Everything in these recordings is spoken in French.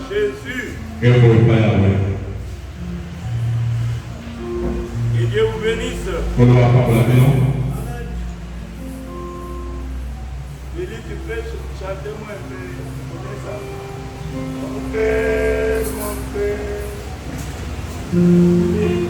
Jésus. Que Dieu vous bénisse. Billy, tu peux chanter moi un peu. Mon père, il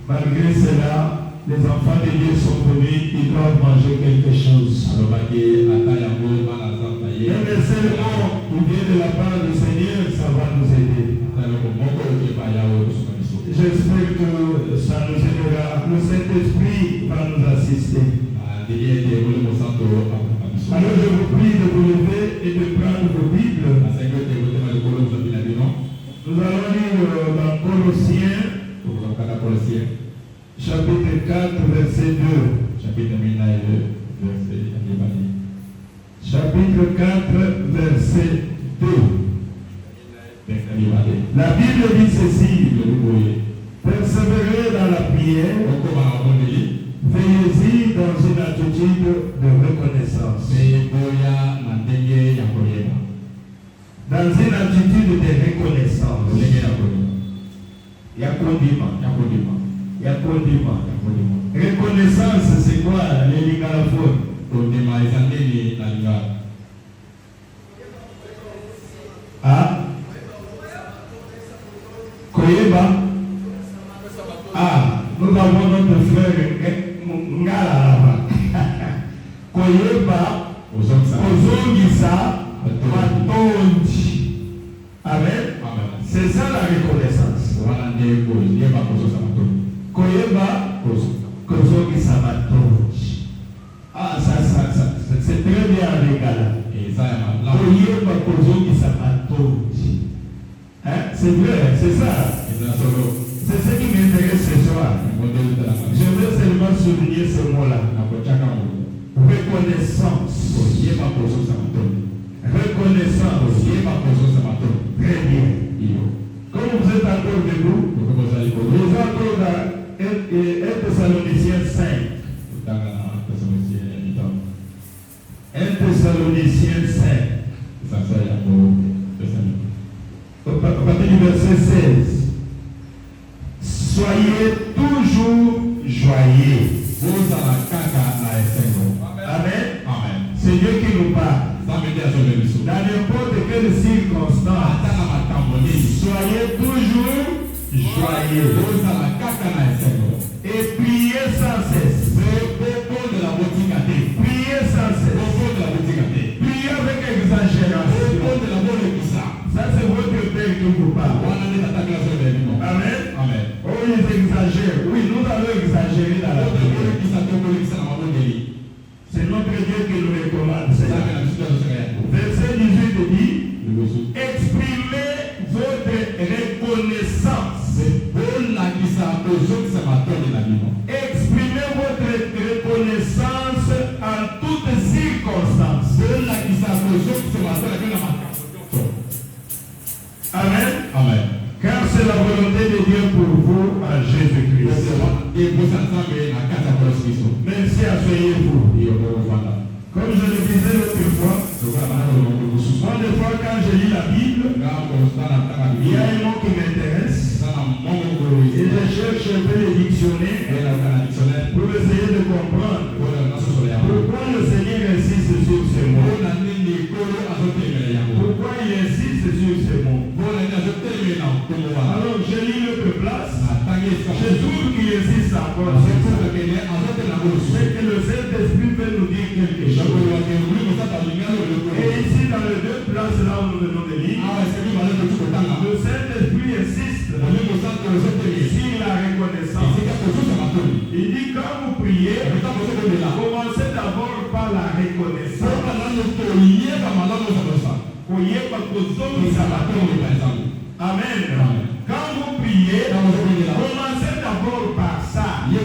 Malgré cela, les enfants de Dieu sont venus, ils doivent manger quelque chose. Un des seuls mots qui vient de la part du Seigneur, ça va nous aider. J'espère que ça nous aidera. Le Saint-Esprit va nous assister. Alors je vous prie de vous lever et de prendre vos Bibles. Nous allons lire dans Colossiens, chapitre 4, verset 2. Chapitre 4, verset 2. La Bible dit ceci: persévérez dans la prière, veillez-y dans une attitude de reconnaissance. Dans une attitude de reconnaissance. Yakondima. Reconnaissance, c'est quoi les lingalophones? Ah? Koyeba? Ah, nous avons notre frère Ngala là-bas. Koyeba, Ozongisa, Matondi. Amen. C'est ça la reconnaissance. Koyeba, Kozongisa, Matondi. Ah, ça, c'est très bien avec Gala. Koyeba, Kozongisa, Matondi. Hein? C'est vrai, c'est ça. C'est ce qui m'intéresse ce soir. Je veux seulement souligner ce mot-là. Reconnaissance. Reconnaissance. Très bien. Comme vous êtes encore debout, vous êtes encore dans 1 Thessaloniciens 5. 1 Thessaloniciens 5. Au partir du verset 16. Soyez toujours joyeux. Amen. C'est Dieu qui nous parle. Dans n'importe quelle circonstance, soyez toujours joyeux. Et priez sans cesse. Priez sans cesse. Priez avec exagération. Ça, c'est votre Père qui vous parle. Amen. Oh, ils exagèrent. Oui, nous allons exagérer dans la prière. C'est notre Dieu qui nous recommande. Verset 18 dit: exprimez votre reconnaissance. Exprimez votre reconnaissance en toutes circonstances. Amen. Car c'est la volonté de Dieu pour vous en Jésus-Christ. Merci, asseyez-vous. Comme je le disais l'autre fois, moi des fois quand je lis la Bible, il y a un mot qui m'intéresse et je cherche un peu les dictionnaires pour essayer de comprendre pourquoi le Seigneur insiste sur ce mot. Pourquoi il insiste sur ce mot. Alors je lis l'autre place, je trouve qu'il insiste encore. C'est que le Saint-Esprit peut nous dire quelque chose. Et ici dans les deux places là où nous venons de lire, le Saint-Esprit insiste sur la reconnaissance. Il dit quand vous priez, commencez d'abord par la reconnaissance. Amen. Quand vous priez, commencez d'abord par ça. Dieu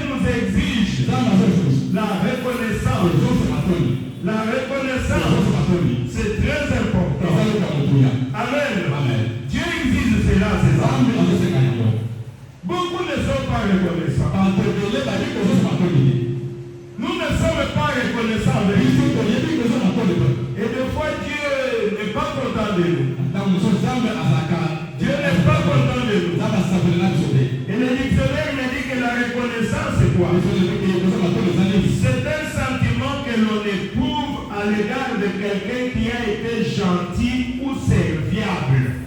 nous exige la reconnaissance. La reconnaissance, c'est très important. Amen. Dieu exige cela, c'est ça. Beaucoup ne sont pas reconnaissants. Nous ne sommes pas reconnaissants de Dieu. Et des fois, Dieu n'est pas content de nous. Dieu n'est pas content de nous. Et le dictionnaire me dit que la reconnaissance, c'est quoi? C'est un sentiment que l'on éprouve à l'égard de quelqu'un qui a été gentil ou serviable.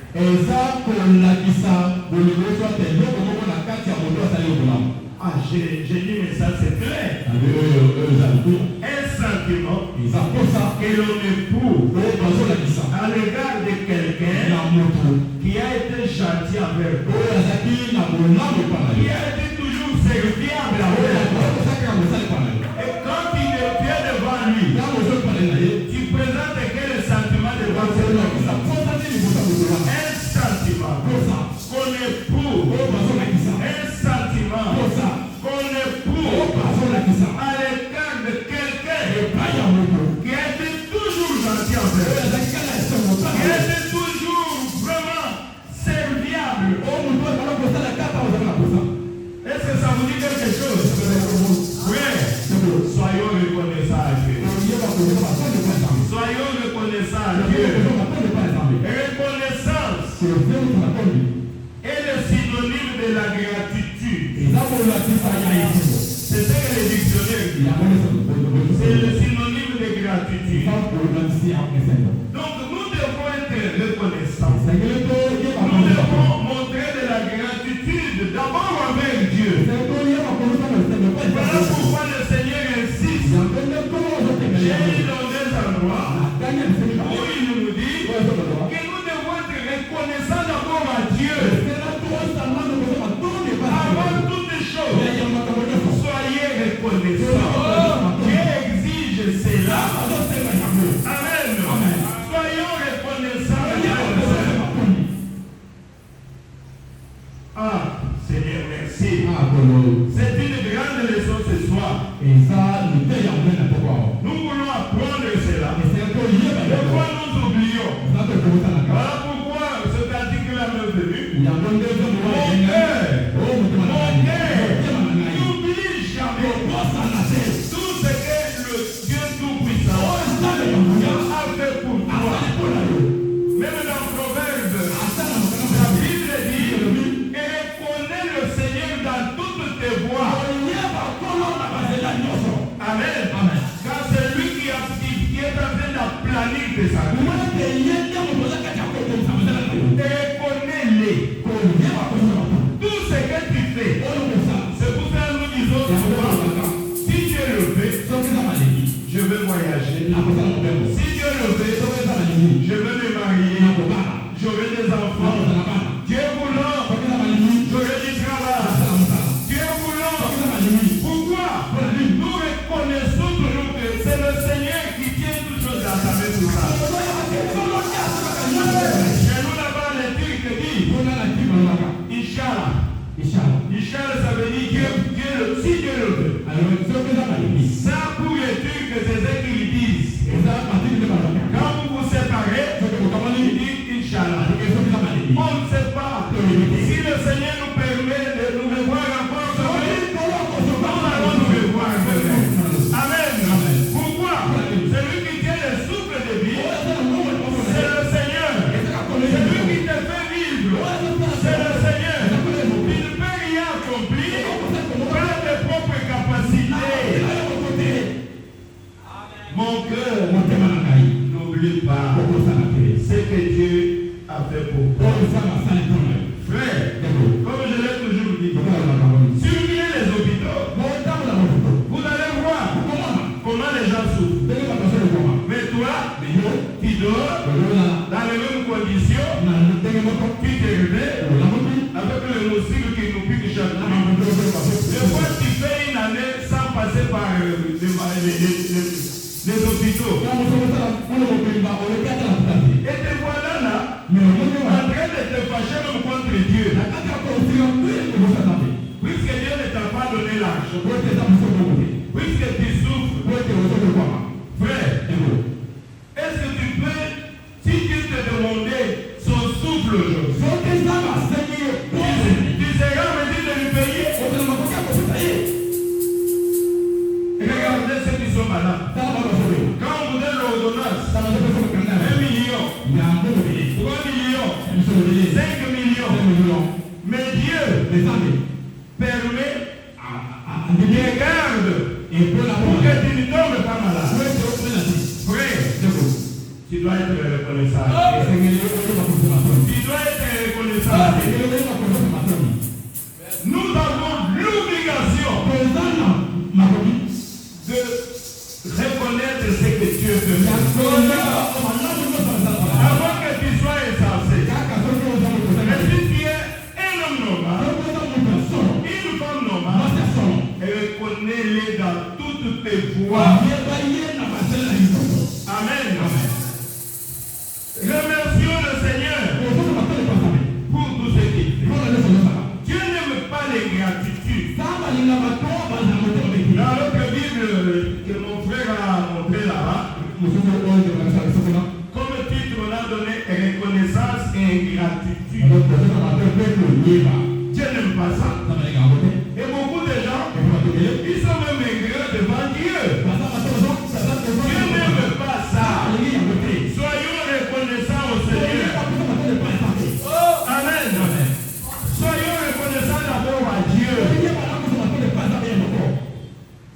Ah, j'ai dit, mais ça c'est clair. Un sentiment que l'on éprouve à l'égard de quelqu'un qui a été gentil envers toi, qui a été toujours serviable envers toi. Et quand tu viens devant lui, tu présentes quel sentiment devant lui? Un sentiment qu'on éprouve, un sentiment qu'on éprouve à l'égard de quelqu'un qui a été toujours gentil envers toi, qui a été toujours vraiment serviable. Est-ce que ça vous dit quelque chose? Oui. Soyons reconnaissants à Dieu. Soyons reconnaissants à Dieu. Reconnaissance est le synonyme de la gratitude. C'est ce que le dictionnaire dit. C'est le synonyme de gratitude. Donc nous devons être reconnaissants. Nous devons montrer de la gratitude d'abord envers Dieu. Voilà pourquoi le Seigneur insiste. J'ai eu dans des endroits où il nous dit que nous devons être reconnaissants d'abord à Dieu. Avant toutes choses, soyez reconnaissants. Dieu exige cela. Amen. Soyons reconnaissants. Ah, Seigneur, merci. C'est une grande leçon ce soir. Nous voulons apprendre cela. Pourquoi nous oublions? Voilà pourquoi ce article-là m'est venu. Mon cœur n'oublie jamais tout ce que le Dieu Tout-Puissant a fait pour toi. Même dans Proverbe, la Bible dit: reconnais le Seigneur dans toutes tes voies. Amen. Car c'est lui qui est en train d'aplanir tes actes. Reconnais-les. Tout ce que tu fais, c'est pour ça que nous disons souvent, si Dieu le fait, je vais voyager. Si Dieu le fait, je vais me marier. J'aurai des enfants. Dieu voulant, j'aurai du travail. Dieu voulant. Pourquoi? Nous reconnaissons toujours que c'est le Seigneur qui tient toutes choses à sa main pour ça. Chez nous là-bas, les Turcs disent Inch'Allah. Inch'Allah, ça veut dire Dieu, si Dieu le veut. Ça, pour les Turcs, c'est ce qu'ils disent. Quand vous vous séparez, ils disent Inch'Allah. On ne sait pas. Si le Seigneur nous permet de nous revoir encore, nous allons nous revoir. Amen. Pourquoi? Celui qui tient le souffle de vie, c'est le Seigneur. Celui qui te fait vivre, c'est le Seigneur. Il ne peut rien accomplir par tes propres capacités. Mon cœur, n'oublie pas ce que Dieu a fait pour toi. Frère, comme je l'ai toujours dit, surveillez les hôpitaux. Vous allez voir comment les gens souffrent. Mais toi, tu dors dans les mêmes conditions, tu te réveilles avec le moustique qui nous pique chaque jour. Des fois, tu fais une année sans passer par les hôpitaux. Et te voilà là, en train de te fâcher même contre Dieu. Puisque Dieu ne t'a pas donné l'argent, puisque tu souffres, frère, est-ce que tu peux, si Dieu te demandait son souffle aujourd'hui, tu seras obligé de lui payer? Regardez ceux qui sont malades. Quand on vous donne l'ordonnance, 1 million, 3 millions, 5 millions, mais Dieu permet, regarde, pour que tu ne tombes pas malade. Frère, tu dois être reconnaissant. Tu dois être reconnaissant. Nous avons grâce et ingratitude. Dieu n'aime pas ça. Et beaucoup de gens, ils sont même ingrats devant Dieu. Dieu n'aime pas ça. Soyons reconnaissants au Seigneur. Amen. Soyons reconnaissants d'abord à Dieu.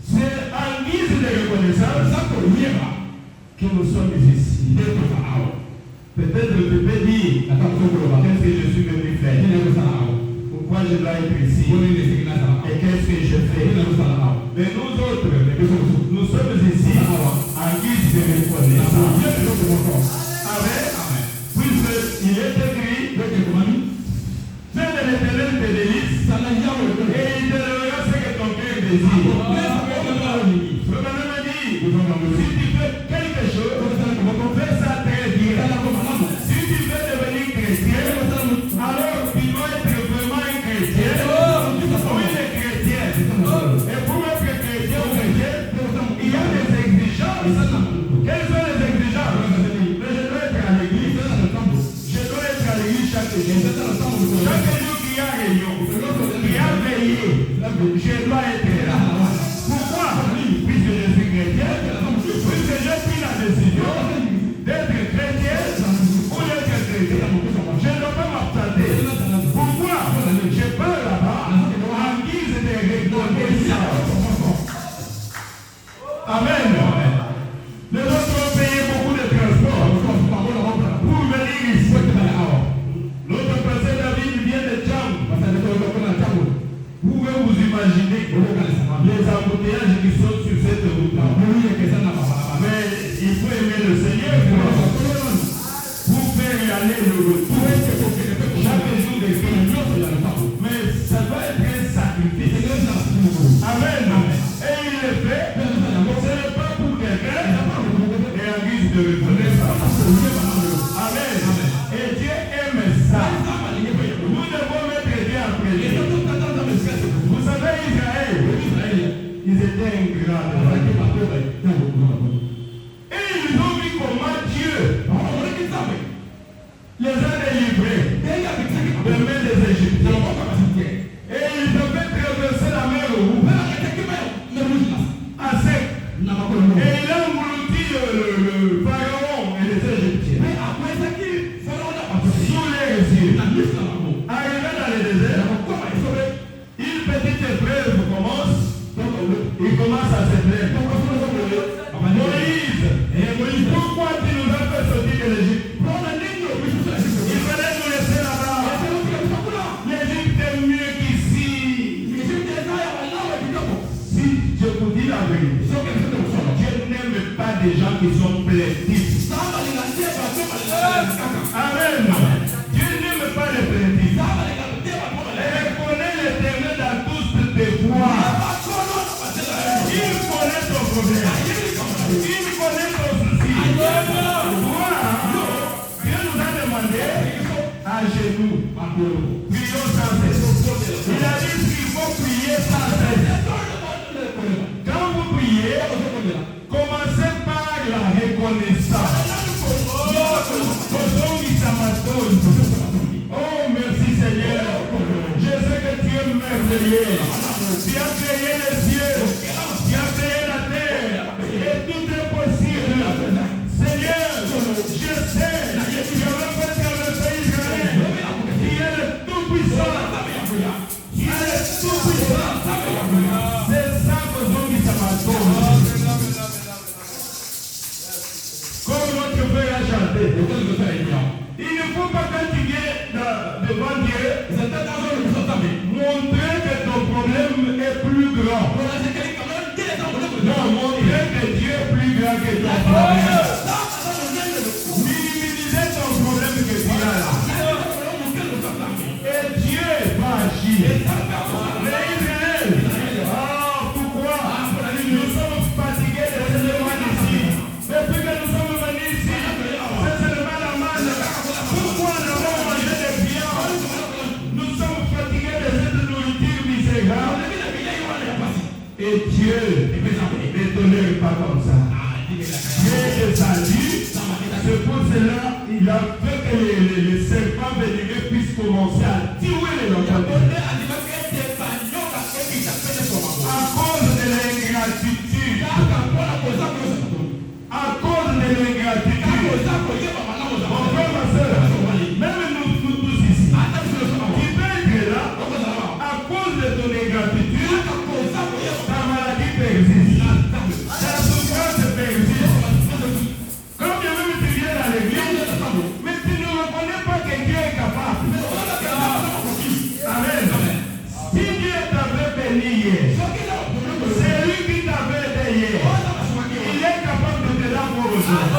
C'est en guise de reconnaissance que nous sommes ici. Peut-être tu peux dire, qu'est-ce que je suis venu faire? Pourquoi je dois être ici? Et qu'est-ce que je fais? Mais nous autres, nous sommes ici en guise de reconnaissance. Amen. Puisqu'il est écrit, fais de l'Éternel tes délices, et il te donnera ce que ton cœur désire. Le Madame a dit, si tu fais quelque chose, fais ça très bien. Si tu veux devenir chrétien, alors tu dois être vraiment un chrétien. Oui, les chrétiens. Et pour être chrétien ou chrétien, il y a des exigences. Quelles sont les exigences? Mais je dois être à l'église. Je dois être à l'église chaque jour. Chaque jour qu'il y a réunion, qu'il y a veillé, je dois être là. Pourquoi? Puisque je suis chrétien, puisque j'ai pris la décision d'être chrétien ou d'être chrétien. Je ne dois pas m'absenter. Pourquoi? Je pars là-bas en guise de reconnaissance. Amen. Les autres ont payé beaucoup de transport pour venir ici. L'autre personne David vient de Tcham. Pouvez-vous imaginer les embouteillages qui sont sur cette route? Mais il faut aimer le Seigneur pour faire y aller le retour. Chaque jour des filles. Mais ça doit être un sacrifice. Amen. Et il le fait. Ce n'est pas pour quelqu'un. Et en guise de reconnaissance. Amen. Et Dieu aime ça. Nous devons mettre Dieu en présence. Vous savez, Israël, ils étaient ingrats. Et ils ont vu comment Dieu les a délivrés de main des Égyptiens. Et ils avaient traversé la mer Rouge à sec. Et il a englouti le pharaon et les Égyptiens. Sous les yeux. Arrivé dans le désert, une petite épreuve commence. Il commence à se plaindre. Moïse, pourquoi tu nous as fait sortir de l'Égypte? Il fallait nous laisser là-bas. L'Égypte est mieux qu'ici. Si je vous dis la vérité, Dieu n'aime pas des gens qui sont plaintifs. Amen. Dieu n'aime pas les plaintifs. Elle connaît l'Éternel dans toutes tes voies. Il connaît ton problème. Il connaît ton souci. Dieu nous a demandé à genoux. Prions sans cesse. Il a dit qu'il faut prier sans cesse. Quand vous priez, commencez par la reconnaissance. Oh, merci Seigneur. Je sais que tu es merveilleux. Tu as créé les cieux. Tu as créé la terre. Et tout est possible. Seigneur, je sais. Tu as fait traverser Israël. Tu es le Tout-Puissant. Tu es le Tout-Puissant. C'est ça que nous disons. Comme notre Père a chanté. Il ne faut pas quand tu viens devant Dieu montrer que ton problème est plus grand. Non, montrer que Dieu est plus grand que ton problème. Minimiser ton problème que tu as là. Et Dieu va agir. Mais Israël, pourquoi? Nous sommes fatigués de ce loin ici. Depuis que nous sommes venus ici, c'est seulement la manne. Pourquoi nous avons mangé des viandes? Nous sommes fatigués de cette nourriture misérable. Et Dieu ne tolère pas comme ça. Dieu est salut. C'est pour cela qu'il a fait que les commencé à tuer les enfants. À cause de l'ingratitude. À cause de l'ingratitude. Mon frère, ma soeur, même nous tous ici, tu peux être là à cause de ton ingratitude. Ta maladie persiste. Ta souffrance persiste. Quand bien même tu viens à l'église, mais tu ne reconnais pas que Dieu est capable. Amen. Si Dieu t'avait béni hier, c'est lui qui t'avait aidé hier. Il est capable de te la pour aujourd'hui.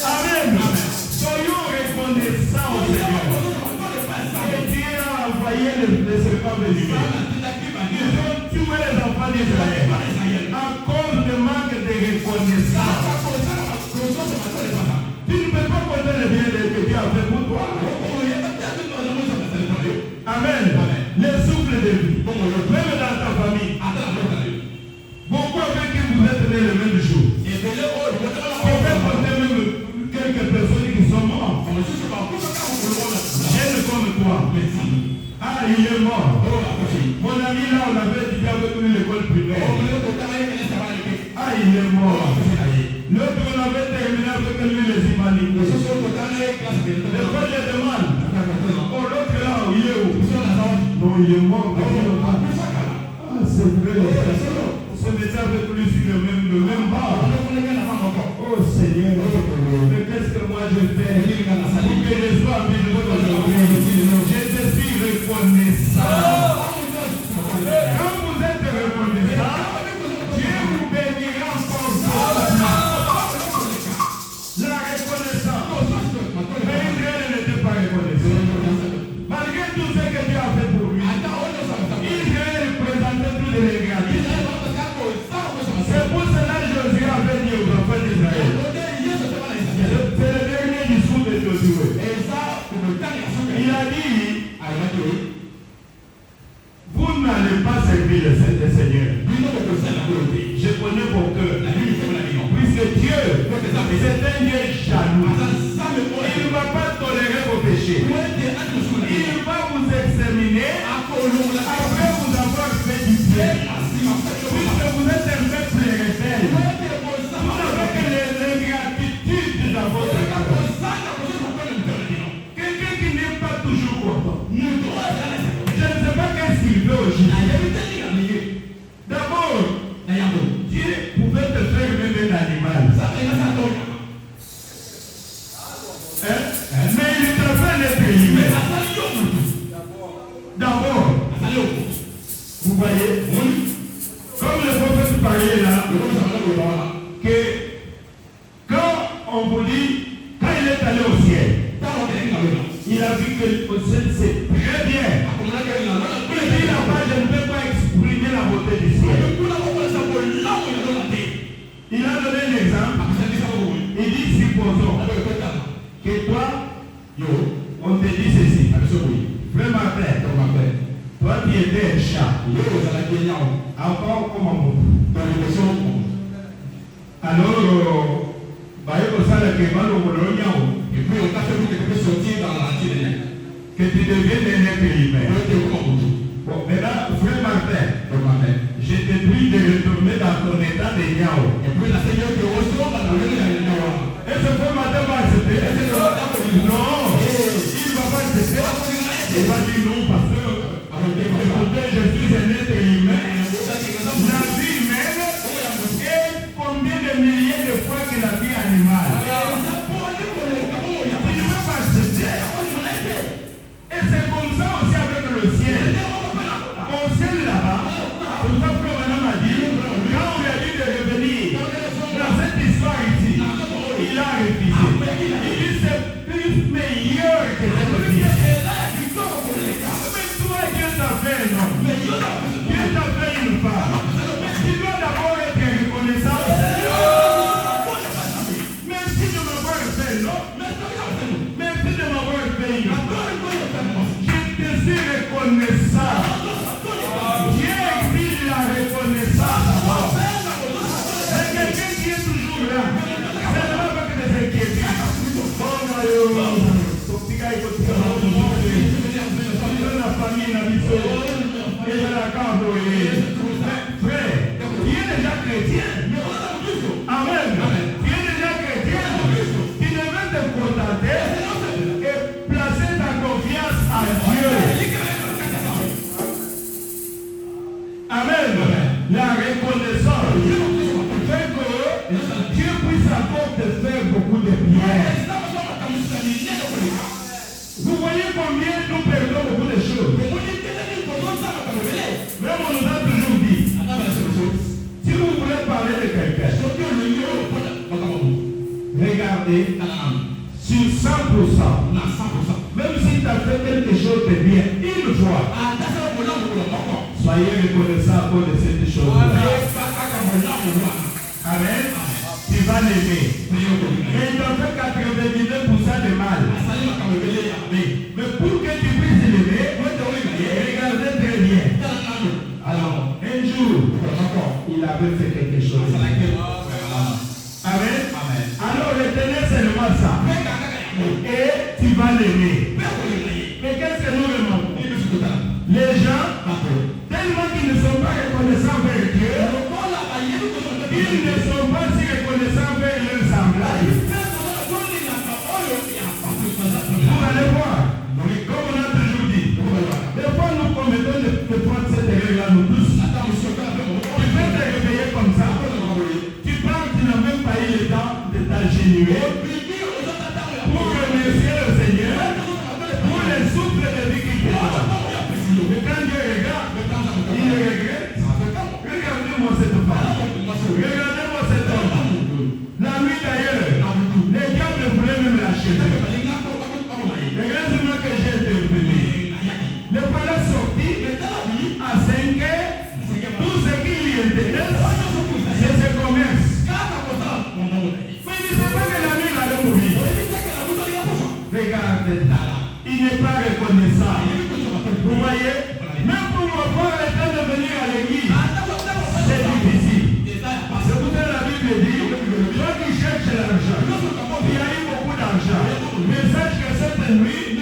Amen. Soyons reconnaissants au Seigneur. Et Dieu a envoyé les serpents venimeux. Ils ont tué les enfants d'Israël à cause du manque de reconnaissance. Tu ne peux pas compter le bien que Dieu a fait pour toi. Amen. Le souffle de vie. Même dans ta famille. Beaucoup avec qui vous êtes nés le même jour. Peut-être compter même quelques personnes qui sont mortes. Jeunes comme toi. Ah, il est mort. Mon ami là, on avait étudié avec lui l'école primaire. Ah, il est mort. L'autre, on avait terminé avec lui les humanités. L'école les demande. Oh, l'autre là, il est où? Non, il est mort. Ah, c'est vrai. Ce métier avec lui sur le même bar. Oh Seigneur, mais qu'est-ce que moi je fais pour que je sois béni aujourd'hui? Je te suis reconnaissant. Quand vous êtes reconnaissant, Dieu vous bénira encore. La reconnaissance. Mais Israël n'était pas reconnaissant. Malgré tout ce que Dieu a fait pour lui, Israël présentait tous les ingratitudes. C'est pour cela que Josué avait dit aux enfants d'Israël. C'est le dernier discours de Josué. Il a dit, vous n'allez pas servir le Seigneur. Je connais vos cœurs. Puisque Dieu, c'est un Dieu jaloux. Il ne va pas tolérer vos péchés. Il va vous examiner après vous avoir fait du bien. Puisque vous êtes un peuple rebelle. Vous n'avez que l'ingratitude dans votre cœur. Quelqu'un qui n'est pas toujours content. Je ne sais pas qu'est-ce qu'il veut aujourd'hui. D'abord, Dieu pouvait te faire même un animal. Mais il te fait l'être humain. D'abord, vous voyez, comme le prophète parlait là, que quand on vous dit, quand il est allé au ciel, il a vu que le ciel c'est très bien. Il n'a pas, je ne peux pas exprimer la beauté du ciel. Il a donné un exemple. Il dit, supposons que toi, on te dit ceci. Frère Martin, toi tu étais un chat. Encore comme un mot. Alors, que tu deviennes un être humain. Bon, maintenant, frère Martin, je te prie de retourner dans ton état de Yao. Et ce frère Martin va accepter. Non, il ne va pas accepter. Il va dire non, pasteur. Écoutez, je suis un être humain. La vie humaine est combien de milliers de fois que la vie animale. Il ne va pas accepter. Et c'est comme ça aussi avec le ciel. Au ciel là-bas, comme ça, frère Madame a dit, quand on lui a dit de revenir dans cette histoire ici, il a refusé. Il dit c'est plus meilleur que cette vie. Mais toi, Dieu t'a fait un homme. Dieu t'a fait une femme. Tu dois d'abord être reconnaissant. Merci de m'avoir fait l'homme. Merci de m'avoir fait une femme. Je te suis reconnaissant. Dieu exige la reconnaissance. C'est quelqu'un qui est toujours là. C'est là avec des inquiétudes. Oh, Soyez reconnaissants à cause de cette chose. Amen. Tu vas l'aimer. Mais il t'en fait 99% de mal. Mais pour que tu puisses l'aimer, regardez très bien. Alors, un jour, il avait fait quelque chose. Amen. Alors, retenez seulement ça. Et tu vas l'aimer. Mais qu'est-ce que nous aimons? Les gens, tellement qu'ils ne sont pas reconnaissants vers Dieu, ils ne sont pas si reconnaissants vers leur semblable. Vous allez voir, comme on a toujours dit, des fois nous commettons de prendre cette erreur-là, nous tous. Tu peux te réveiller comme ça. Tu parles, tu n'as même pas eu le temps de t'ingénuer pour remercier le Seigneur pour les souffles de vie qu'il te donne. Mais quand Dieu regarde, il regrette. Regardez-moi cette femme. Regardez-moi cet homme. La nuit d'ailleurs, les diables voulaient même l'acheter. Regardez-moi que j'ai intervenu. Le voilà sorti à 5 heures. Tout ce qui lui intéresse, c'est ce commerce. Mais il ne sait pas que la nuit allait mourir. Regardez, il n'est pas reconnaissant. Vous voyez, même pour nous avoir le temps de venir à l'église, c'est difficile. C'est pour ça que la Bible dit, toi qui cherches l'argent, il y a eu beaucoup d'argent. Mais sache que cette nuit,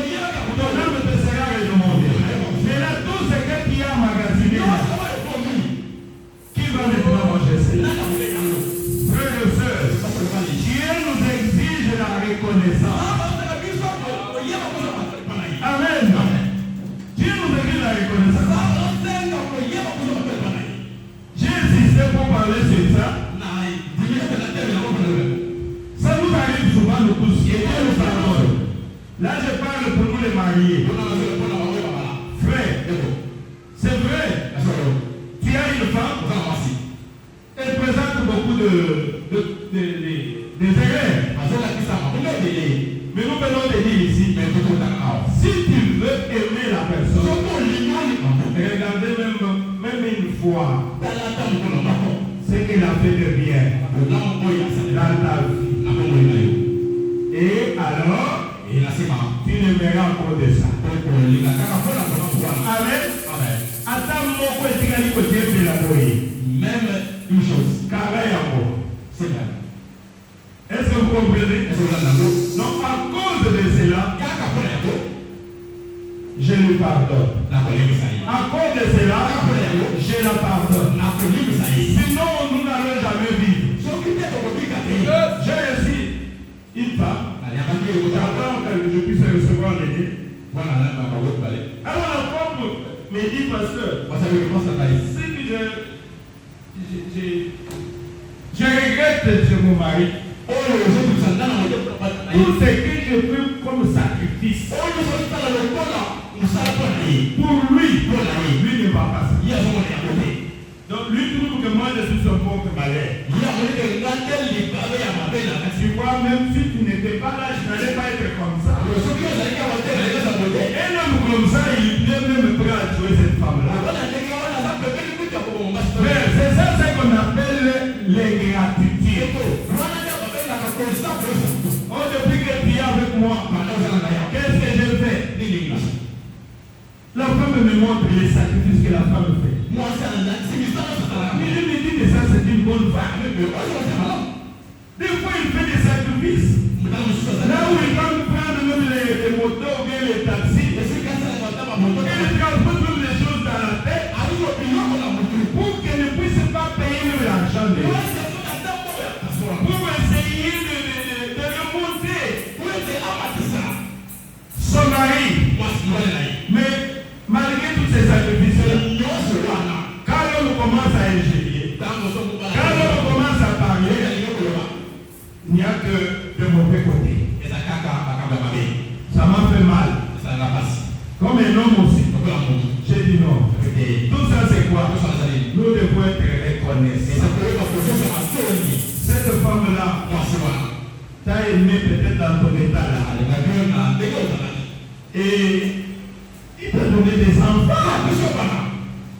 ton âme te sera redemandée. Mais là, tout ce que tu as magasiné, qui va maintenant manger cela? Frères et sœurs, Dieu nous exige la reconnaissance. Amen. Dieu nous exige la reconnaissance. J'ai insisté pour parler sur ça. Ça nous arrive souvent nous tous. Et Dieu nous pardonne. Là, je parle pour nous les mariés. Frère, c'est vrai. Tu as une femme. Elle présente beaucoup de erreurs. Mais nous venons de dire ici, si tu veux aimer la personne, regardez même une fois ce qu'il a fait de bien dans ta vie. Et alors, tu ne verras encore de ça. Amen. Attends mon côté, même une chose, carré encore. C'est bien. Est-ce que vous comprenez? Non, à cause de cela, je lui pardonne. À cause de cela, je la pardonne. Sinon, nous n'allons jamais vivre. J'ai reçu une femme. J'attends que je puisse recevoir l'idée. Alors la femme me dit, pasteur, c'est que je regrette de mon mari. Tout ce que je veux comme sacrifice pour lui ne va pas ça. Donc lui trouve que moi je suis son pauvre malheur. Tu vois, même si tu n'étais pas là, je n'allais pas être comme ça. Un homme comme ça, il est même prêt à tuer cette femme-là. C'est ça ce qu'on appelle l'ingratitude. Oh, depuis que tu es avec moi, qu'est-ce que je fais? La femme me montre les sacrifices que la femme fait. Mais je me dis que ça c'est une bonne femme. Des fois il fait des sacrifices. Là où il va prendre même les motos ou bien les taxis, et il transporte même les choses dans la tête pour qu'elle ne puisse pas payer même l'argent de lui. Pour essayer de remonter son mari. Mais malgré tous ces sacrifices, quand l'homme commence à ingénier, quand l'homme commence à parler, il n'y a que de mauvais côtés. Ça m'a fait mal. Comme un homme aussi. J'ai dit non. Tout ça c'est quoi? Nous devons être reconnaissants. Cette femme-là, t'as aimé peut-être dans ton état là. Et il t'a donné des enfants.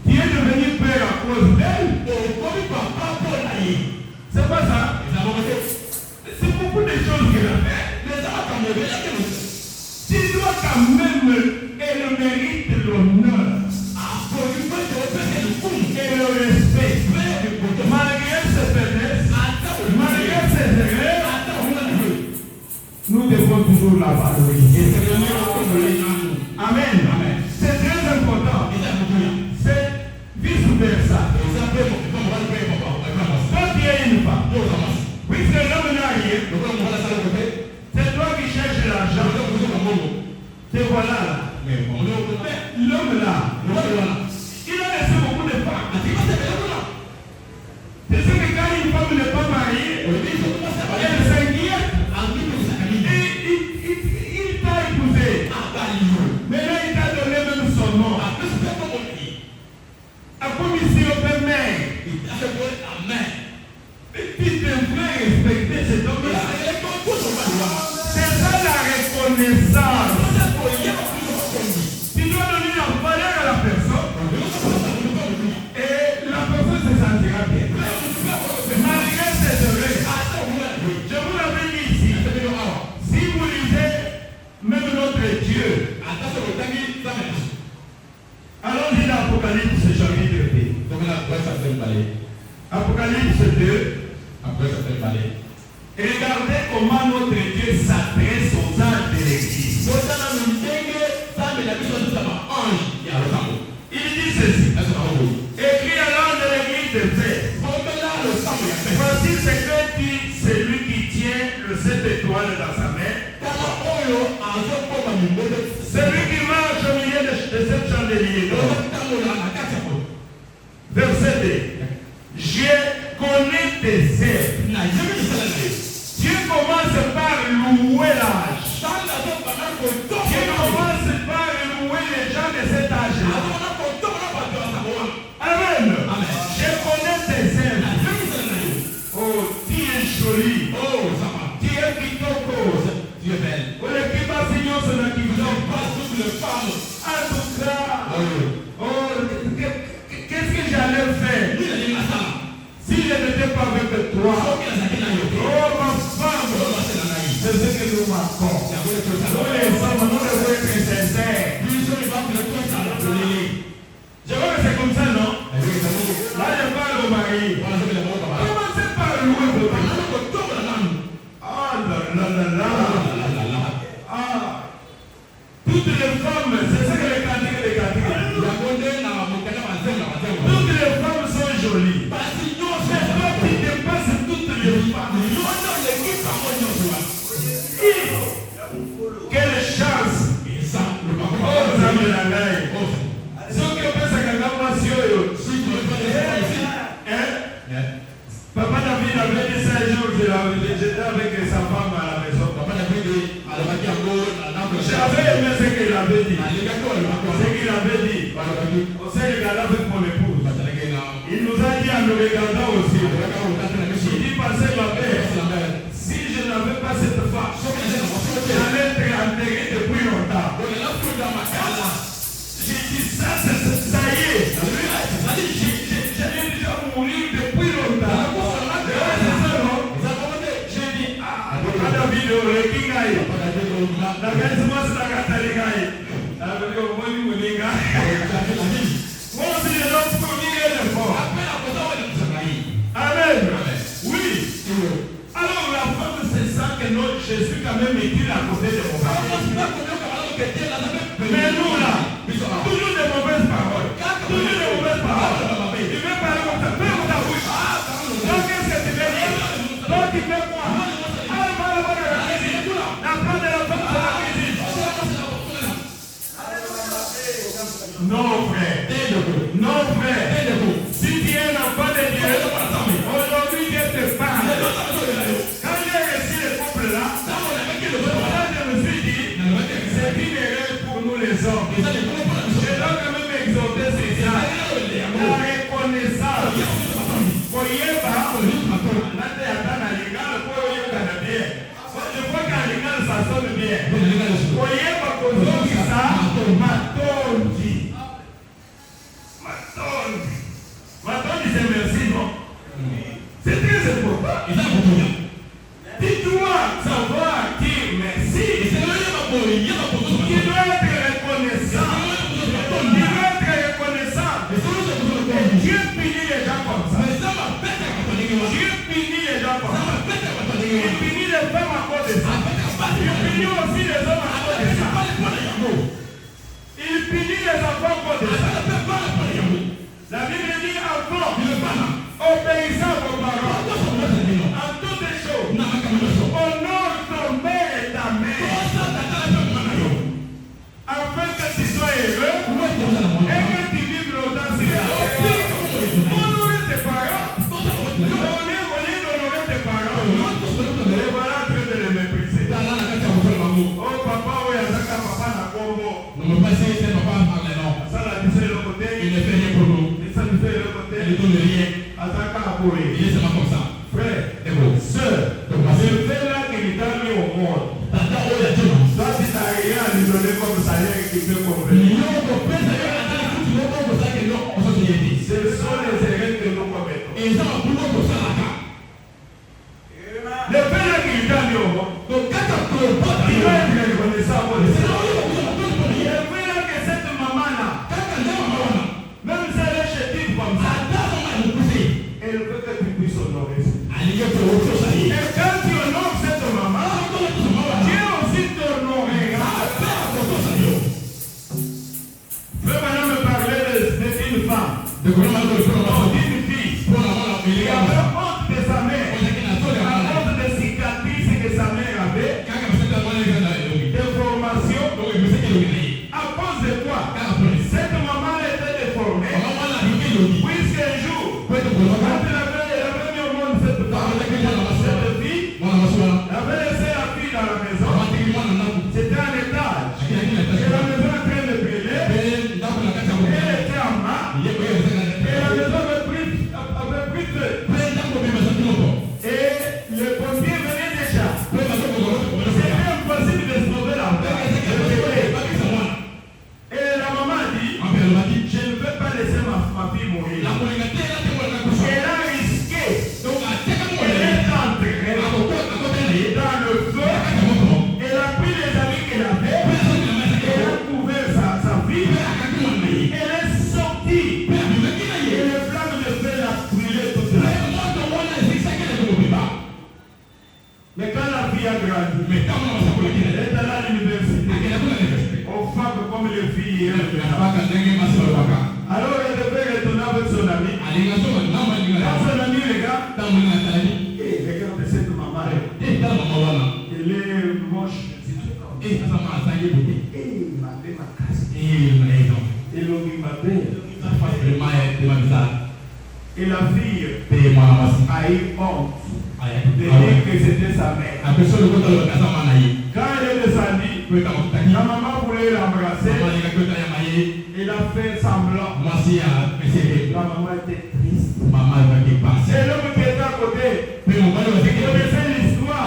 Tu es devenu Tu dois quand même, elle mérite l'honneur. Et le respect. Malgré ses faiblesses, malgré ses erreurs, nous devons toujours la valoriser. Amen. C'est très important. C'est vice-versa. Quand tu es une femme, puisque l'homme n'a rien, c'est toi qui cherches l'argent. Te voilà là. L'homme là, il a laissé beaucoup de femmes. C'est ce que quand une femme n'est pas mariée, elle s'inquiète. Il t'a épousé. Maintenant, il t'a donné même son nom. A commission de mère. Tu devrais respecter cet homme-là. C'est ça la reconnaissance. Tu dois donner la valeur à la personne. Et la personne se sentira bien. Malgré ses erreurs. Je vous l'avais dit ici. Si vous lisez même notre Dieu. Allons-y dans Apocalypse chapitre 2. Apocalypse 2. Et regardez comment notre Dieu s'adresse aux anges de l'église. Il dit ceci. Écrit à l'ange de l'église de paix. Voici ce que dit celui qui tient le 7 étoiles dans sa main. Celui qui marche au milieu de 7 chandeliers d'or. Verset 2. Je connais tes œuvres. Dieu commence par louer l'âge. Dieu commence par louer les gens de cet âge-là. Amen. Je connais tes œuvres. Oh, tu es joli. Tu es kitoko. Tu es belle. En tout cas, qu'est-ce que j'allais faire si je n'étais pas avec toi? Oh, ma femme, c'est ce que nous marquons. Nous les hommes, nous devons être sincères. Je vois que c'est comme ça, non? Là, je parle au mari. Commencez par louer votre mari. Ah là là là là. Ah. Toutes les femmes, c'est ça que les cantiques. Toutes les femmes sont jolies. C'est toi qui dépasses toutes les femmes. Quelle chance! Oh, vous avez la gagne. Ce que pense à Papa David avait dit ça un jour, j'étais avec sa femme à la maison. J'avais aimé ce qu'il avait dit. Ce qu'il avait dit. On s'est regardé avec mon épouse. Il nous a dit en nous regardant aussi. Il dit, passez ma paix. Si je n'avais pas cette femme, j'allais être enterré depuis longtemps. J'ai dit, ça y est. J'allais déjà mourir depuis longtemps. J'ai dit, Papa David, le Kingaï. La quasiment c'est la Cataligaï. Moi aussi, je dois fournir l'effort. Amen. Oui. Alors la femme se sent que notre Jésus quand même est-il à côté de mon père. Mais nous là, toujours de mauvaises paroles. Toujours de mauvaises paroles. Il veut parler comme ça. Ferme ta bouche. Donc qu'est-ce que tu veux dire? Donc tu fais quoi? Alors va là-bas de la cuisine. La femme de la femme de la cuisine. Non frère. Non frère. Si tu es un enfant de Dieu, aujourd'hui Dieu te parle. Quand j'ai reçu le peuple là, je me suis dit, c'est une erreur pour nous les hommes. Je dois quand même exhorter ces gens. La reconnaissance. Je vois qu'en légal ça sonne bien. Matondi. avant de ça. La Bible dit avant, obéissant aux paroles, en toutes choses, honore ton père et ta mère, afin que tu sois heureux et que tu vives longtemps sur la terre. Honorer tes parents, honorer tes parents, et voilà en train de les mépriser. Oh papa, oui, à ça papa n'a pas mot. Ça l'a dit sur le côté, et ça lui fait le côté, à ça qu'a approuvé. Frère, sœur, je fais là qu'il t'a mis au monde. Toi, si t'as rien à lui donner comme salaire et qu'il peut convenir. Ce sont les erreurs que nous commettons. Le fait là qu'il t'a mis au monde, il doit être reconnaissant pour le Seigneur. Le fait là que cette maman-là, même si elle est chétive comme ça, elle veut que tu puisses honorer ça. Et quand tu honores cette maman, Dieu aussi t'honorera. Frère, maintenant me parler d'une femme, d'une fille, qui avait honte de sa mère, honte des cicatrices que sa mère avait, des formations. À cause de quoi? Cette maman était déformée, puisqu'un jour, quand elle avait mis au monde cette fille, elle avait laissé la fille dans la maison. C'était un étage. Et la maison était en train de brûler. Elle était en bas. Et la maison avait pris feu. Et le pompier venait déjà. C'était impossible de sauver la femme. Et la maman a dit, je ne peux pas laisser ma fille mourir. Elle a risqué. Elle est entrée dans le feu. Elle a pris les amis qu'elle avait. Elle a couvert sa fille. Elle est sortie. Et les flammes de feu l'ont brûlé toute la nuit. Mais quand la fille a grandi, elle est allée à l'université. Aux femmes comme les filles. Alors elle devait retourner avec son ami. Quand son ami regarde, regarde cette maman. Elle est moche. Elle m'avait ma casse. Elle m'avait. Et la fille a eu honte de dire que c'était sa mère. Quand elle est descendue, la maman voulait l'embrasser. Elle a fait semblant. La maman était triste. Et l'homme qui était à côté, il connaissait l'histoire.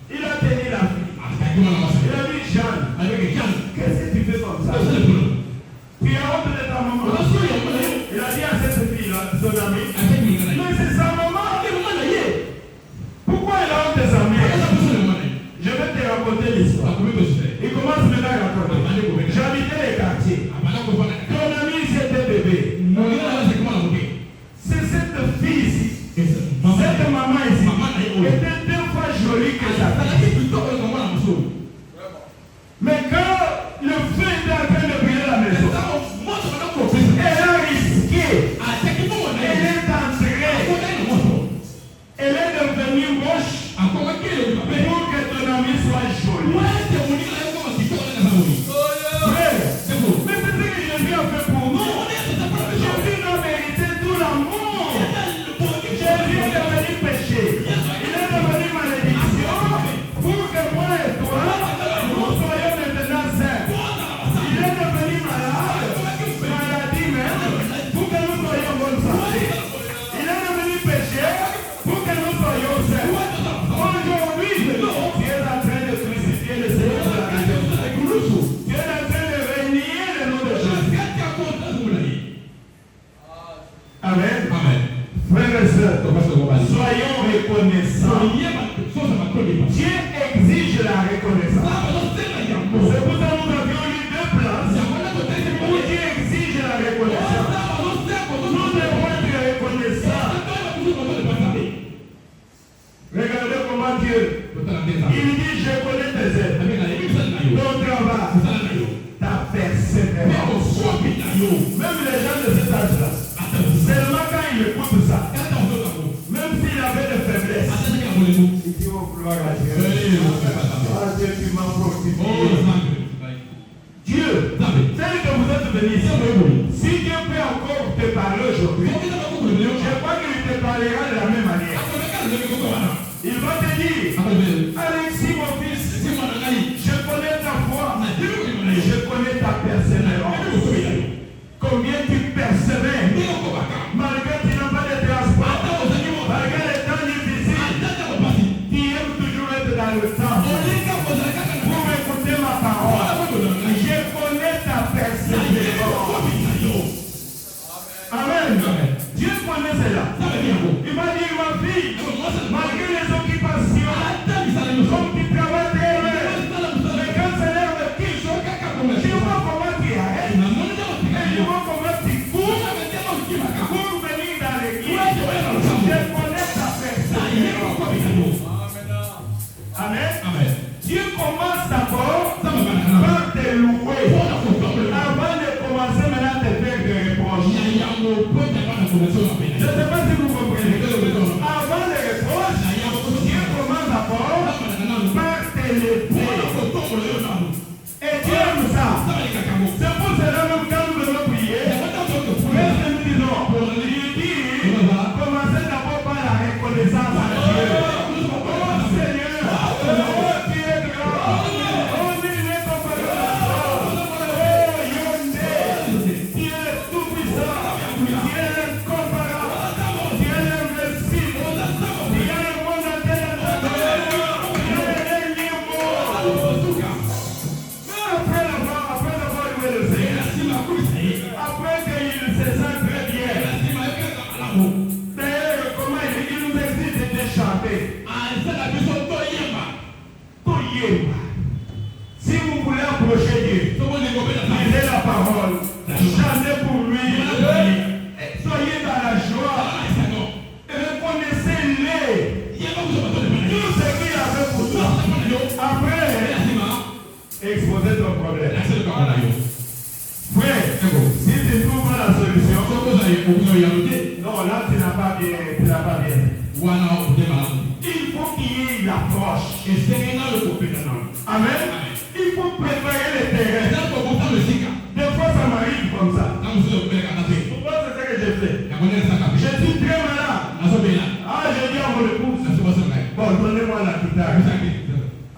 Il a tenu la fille. Il a dit, Jeanne, qu'est-ce que tu fais comme ça? Tu as honte de ta maman. Il a dit à cette fille-là, son ami, mais c'est sa maman. Pourquoi elle a honte de sa mère? Je vais te raconter l'histoire. Il commence maintenant à raconter. J'habitais les quartiers. Ton ami, c'était bébé. C'est cette fille ici. Cette maman ici était 2 fois jolie que sa fille. Mais quand le feu était en train de brûler la maison, elle a risqué. Elle est entrée. Elle est devenue moche pour que ton ami soit joli. Frère, mais c'est ce que Jésus a fait pour nous. Jésus nous a mérité tout l'amour. Jésus est devenu péché. Il est devenu malédiction pour que moi et toi, nous soyons maintenant saints. Il est devenu malade, maladie même, pour que nous soyons bonne santé. Il est devenu péché pour que nous soyons saints. Aujourd'hui, Dieu est en train de crucifier le Seigneur de la rédemption. Dieu est en train de renier le nom de Jésus. Amen. Frères et sœurs, soyons reconnaissants. Dieu exige la reconnaissance. C'est pour ça que nous avions eu 2 places où Dieu exige la reconnaissance. Nous devons être reconnaissants. Regardez comment Dieu, il dit, je connais tes œuvres, ton travail, ta persévérance. Même les gens de cet âge-là, seulement quand ils écoutent ça, même s'il avait des faiblesses, il dit oh gloire à Dieu. Ah Dieu, tu m'as fortifié. Dieu, tel que vous êtes venu ici, si Dieu peut encore te parler aujourd'hui, je crois qu'il te parlera de la même manière. Il va te dire, Alexis mon fils, je connais ta foi, je connais ta persévérance. Combien tu persévères, malgré que tu n'as pas de transport, malgré les temps difficiles, tu aimes toujours être dans le temps. Pour écouter ma parole, je connais ta persévérance. Amen. Dieu connaît cela. Il m'a dit, ma fille, malgré les occupations, comme tu travailles très bien, mais quand c'est l'heure de qui, je vois comment tu arrêtes, et je vois comment tu cours pour venir dans l'église. Je connais ta persévérance. Amen. Dieu commence d'abord par te louer avant de commencer maintenant à te faire des reproches. Je ne sais pas si vous comprenez. Avant les reproches, Dieu commence d'abord par te lever. Et Dieu aime ça. C'est pour cela même quand nous devons prier, qu'est-ce que nous disons? Il dit, commencez d'abord par la reconnaissance à Dieu. Oh Seigneur, oh tu es grand, oh tu es compagnon, oh Yondé, tu es tout-puissant, tu es incomparable, tu es l'invincible, tu es le monde entier, tu es le dernier mot. Mais après avoir loué le Seigneur, après qu'il se sent très bien, d'ailleurs comment il nous existe de chanter. Si vous voulez approcher Dieu, lisez la parole, chantez pour lui, soyez dans la joie, reconnaissez-les, tout ce qu'il a fait pour toi. Après, exposez ton problème. Frère, si tu trouves pas la solution, non, là tu n'as pas bien. Il faut qu'il y ait une approche. Amen. Il faut préparer le terrain. Des fois ça m'arrive comme ça. Pourquoi c'est ça que j'ai fait? Je suis très malade. Ah, j'ai dit à mon épouse, bon, donnez-moi la guitare.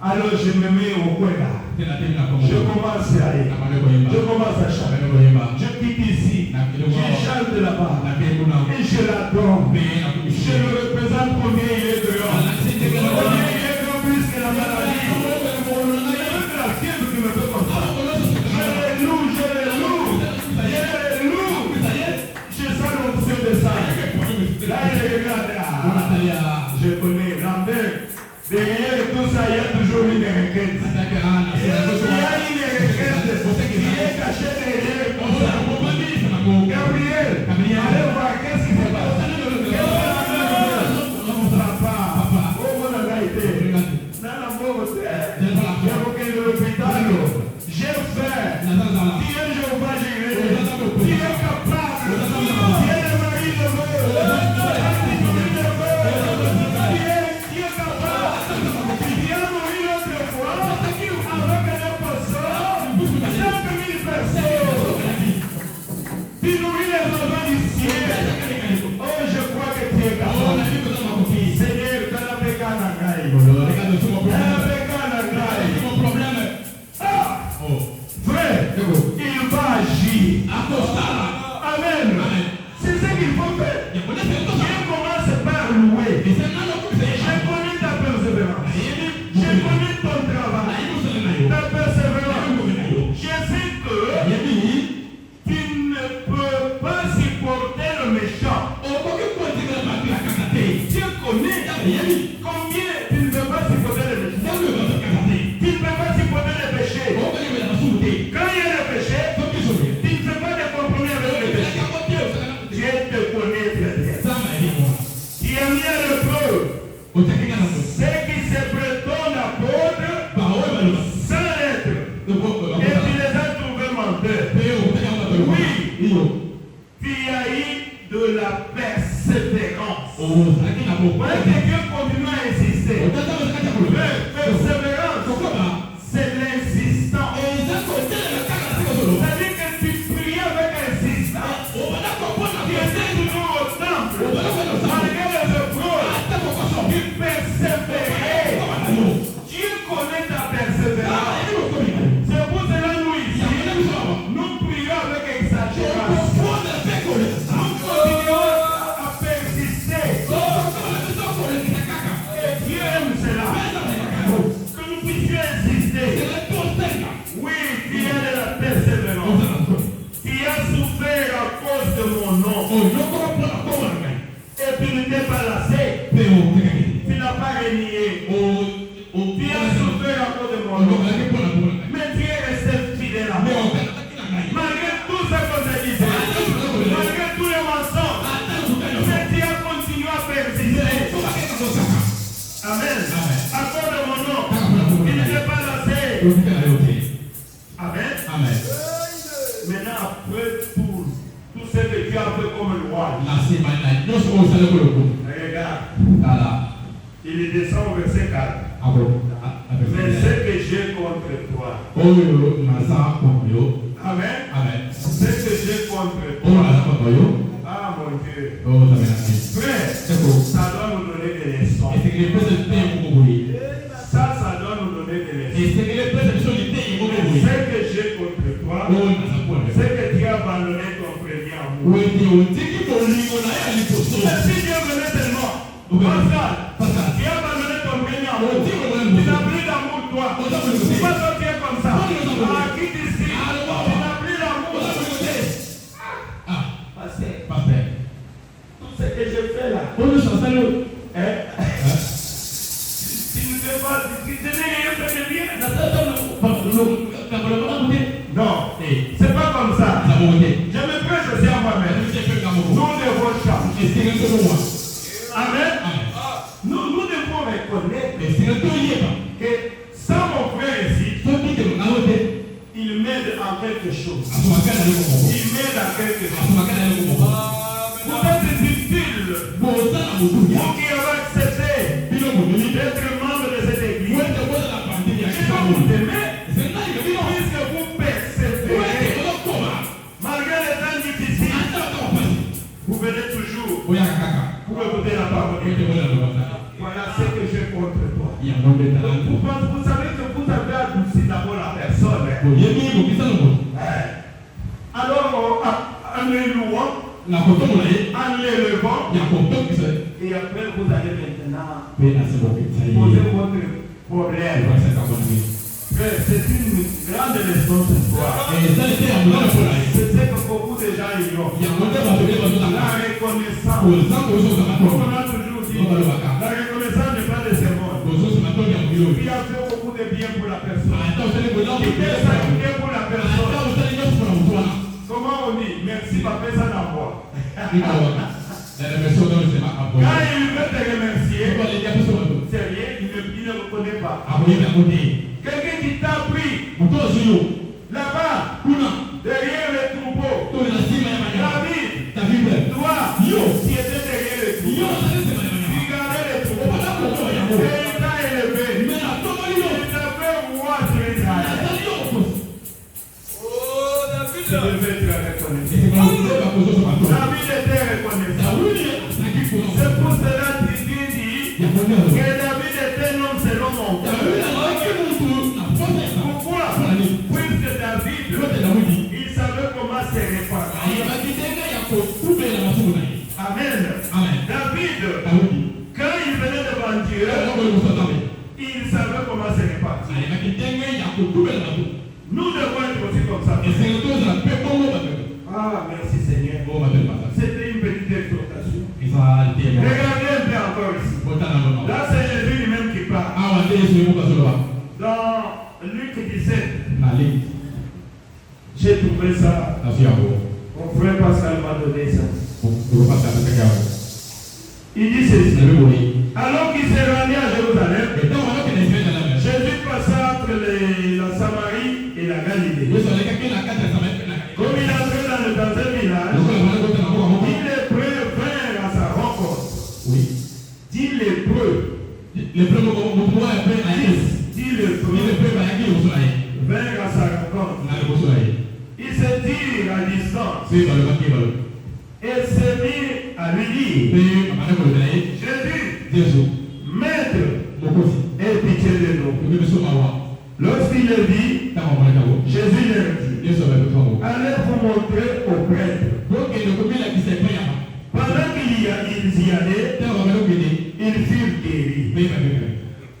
Alors je me mets au coin là. Je commence à aller. Je commence à chanter. Je quitte ici. Je chante là-bas. Et je l'adore. Je le représente combien il est dehors. Combien il est grand plus que la maladie. Là, il regarde là. Je connais Lambert. Derrière tout ça, il y a toujours une requête. Il y a une requête qui est cachée derrière tout ça. Gabriel, allez voir qu'est-ce qui se passe. Papa, oh mon agité. Dans la pauvreté, j'ai aucun de l'hôpital. J'ai fait. Qui est Jéhovah Jireh? Qui est capable? Qui est le mari de Dieu? Qui est capable? Qui a mouru l'autre fois? Oui. Tu as eu de la persévérance. Quelqu'un continue à insister. Persévérance, c'est l'insistance. C'est-à-dire que tu pries avec insistance. Tu étais toujours au temple. Malgré les épreuves, tu persévérais. Dieu connaît ta persévérance. C'est pour cela nous ici, nous prions avec exagération. Nous continuons à persister. Et Dieu aime cela. Que nous puissions insister. Oui, tu as de la persévérance. Tu as souffert à cause de mon nom. Et tu ne t'es pas lassé. Tu n'as pas renié. Tu as souffert à cause de mon nom. Mais tu es resté fidèle à moi. Malgré tout ce qu'on t'a dit, malgré tous les mensonges, mais tu as continué à persister. Amen. À cause de mon nom, il ne t'est pas lassé. Amen. Maintenant, après tout ce que tu as fait comme loi, regarde, il descend au verset 4. Mais ce que j'ai contre toi, Amen. Ce que j'ai contre toi, ah mon Dieu, frère, ça doit nous donner des leçons. Ça doit nous donner des leçons. Ce que j'ai contre toi, c'est que tu as abandonné ton premier amour. Mais si Dieu venait tellement, Pascal, tu as abandonné ton premier amour. Tu n'as plus d'amour toi. Tu ne peux pas sortir comme ça. Quitte ici. Tu n'as plus d'amour. Pasteur, tout ce que je fais là. Tu ne sais pas si tu n'es rien fait de bien. Non, c'est pas comme ça. Je me prêche aussi à moi-même. Nous devons changer. Amen. Nous devons reconnaître que sans mon frère ici, il m'aide en quelque chose. Il m'aide en quelque chose. Vous êtes utile. Vous qui avez accepté d'être membre de cette église. Et quand vous aimez, puisque vous persévérez, malgré les temps difficiles, vous venez toujours pour écouter la parole. Voilà ce que j'ai contre toi. Vous savez que vous avez adouci d'abord la personne. Alors, en le louant, en l'élevant, et après vous allez maintenant poser votre problème. C'est une grande leçon ce soir. C'est ce que beaucoup de gens ignorent. La reconnaissance. On a toujours dit, la reconnaissance n'est pas de ce monde. Il a fait beaucoup de bien pour la personne. Il a sacrifié pour la personne. Comment on dit? Merci, papa, ça d'envoi. Quand il veut te remercier, c'est rien, il ne reconnaît pas. Quelqu'un qui t'a pris là-bas, derrière le troupeau, David, toi, qui étais derrière le troupeau, tu gardais le troupeau, et il t'a élevé, il t'a fait roi sur Israël. Oh, David, tu devais être reconnaissant. David était reconnaissant. C'est pour cela qu'il dit que David était un homme selon mon cœur. Pourquoi? Puisque David, il savait comment se répandre. Amen. David, quand il venait devant Dieu, il savait comment se répandre. Nous devons être aussi comme ça. Ah, merci Seigneur. C'était une petite exhortation. Regardez un peu encore ici. Là, c'est Jésus lui-même qui parle. Dans Luc 17, j'ai trouvé ça. Mon frère Pascal m'a donné ça. Il dit ceci. Alors qu'il s'est rendu à Jérusalem, Jésus passa entre la Samarie et la Galilée. Comme il avait à distance. C'est dans le baquet. Et s'est mis à lui dire, Jésus, Maître, aie pitié de nous. Lorsqu'il le dit, Jésus leur dit, allez vous montrer au prêtre. Pendant qu'ils y allaient, ils furent guéris.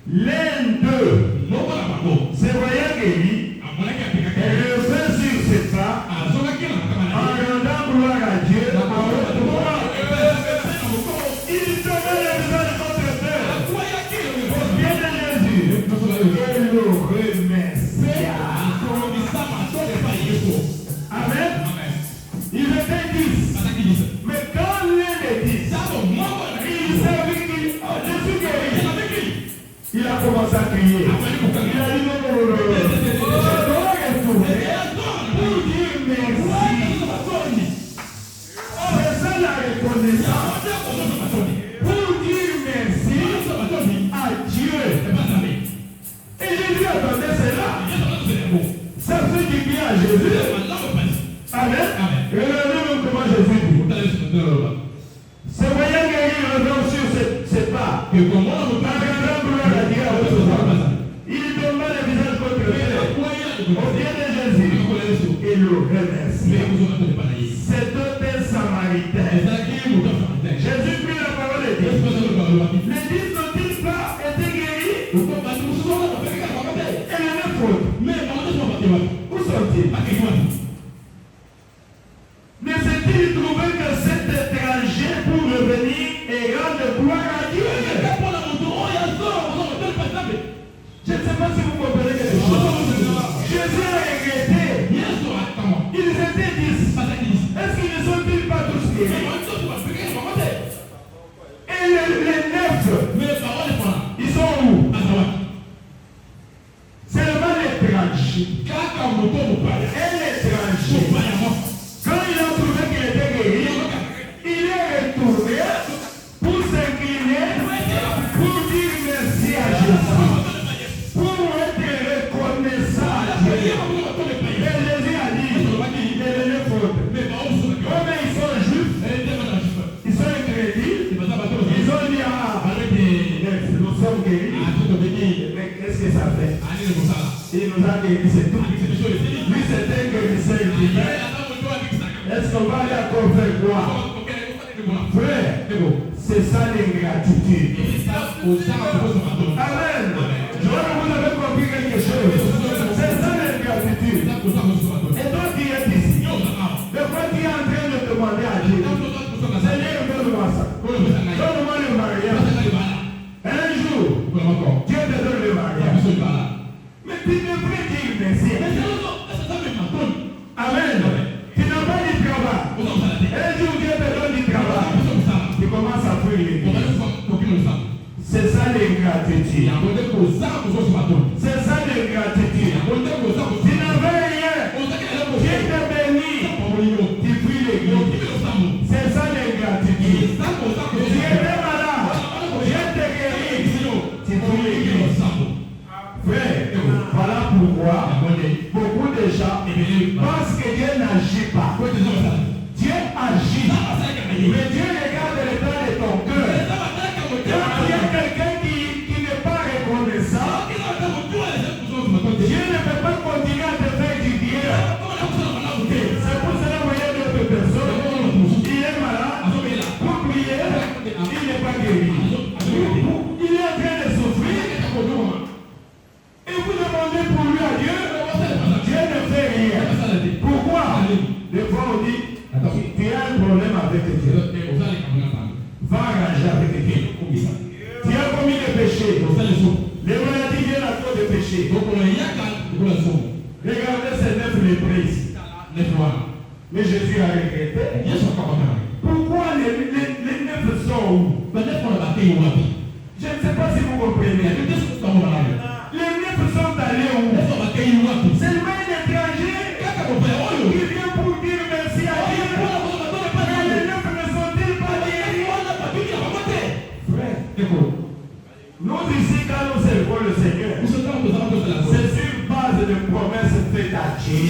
L'un d'eux, se voyant guéri, est revenu sur ses pas en rendant gloire à Dieu. Il tombait le visage contre terre au pied de Jésus et le remercia. Amen. Il était 10. Mais quand l'un est 10, il savait qu'il Jésus guéri. Il a commencé à crier. Il a dit non, je dois retourner pour dire merci. C'est ça la reconnaissance. Pour dire merci à Dieu. Et Jésus attendait cela. Ça fait du bien à Jésus. Amen. Regardez comment Jésus dit. Se voyant guéri, il revient sur ses pas. Il tomba le visage contre terre au pied de Jésus et le remercie. C'est un Samaritain. Jésus prit la parole et dit, les 10 n'ont-ils pas été guéris? Et les 9 autres, où sont-ils? Ne s'est-il trouvé que cet étranger pour revenir et rendre gloire à Dieu? Je ne sais pas si vous comprenez quelque chose. Jésus a regretté. Ils étaient 10. Est-ce qu'ils ne sont-ils pas tous guéris? Et les 9, ils sont où? Seulement l'étranger. Et l'étranger, quand il a trouvé qu'il était guéri, il est retourné pour s'incliner, pour dire merci à Jésus. Pour être reconnaissant à Dieu. Et Jésus a dit, il est le faute. Comme ils sont juifs, ils sont incrédules, ils ont dit, nous sommes guéris. Mais qu'est-ce que ça fait? Il nous a guéris, c'est tout. Lui, c'était un guérisseur divin. Est-ce qu'on va aller encore faire quoi? Frère, c'est ça l'ingratitude. Amen. Je vois que vous avez compris quelque chose. C'est ça l'ingratitude. Et toi qui es ici, de quoi tu es en train de demander à Dieu? Seigneur, donne-moi ça. Donne-moi le mariage. Un jour, Dieu te donne le mariage. Mais tu devrais dire merci. Amen. Tu n'as pas du travail. Un jour, Dieu te donne du travail. Tu commences à prier. C'est ça l'ingratitude. C'est ça l'ingratitude. Tu n'avais rien. Dieu t'a béni. Tu pries l'église. C'est ça l'ingratitude. Tu étais malade. Dieu t'a guéri. Tu pries l'église. Frère, voilà pourquoi beaucoup de gens pensent que Dieu n'agit pas. Dieu agit. Mais Dieu regarde l'état de ton cœur. Quand il y a quelqu'un qui n'est pas reconnaissant, Dieu ne peut pas continuer à te faire du bien. C'est pour cela que vous voyez d'autres personnes. Il est malade. Pour prier, il n'est pas guéri. Il est en train de souffrir. Et vous demandez pour lui à Dieu, Dieu ne fait rien. Pourquoi? Des fois on dit, tu as un problème avec Dieu. Va arranger avec Dieu. Tu as commis des péchés. Les maladies viennent à cause des péchés. Regardez ces 9 lépreux ici. Mais Jésus a regretté. Pourquoi les 9 sont où? Je ne sais pas si vous comprenez. Les 9 sont allés où? Seulement un étranger qui vient pour dire merci à Dieu. Mais les 9 ne sont-ils pas guéris? Frère, écoute. Nous ici, quand nous servons le Seigneur, c'est sur base de promesses faites à Dieu.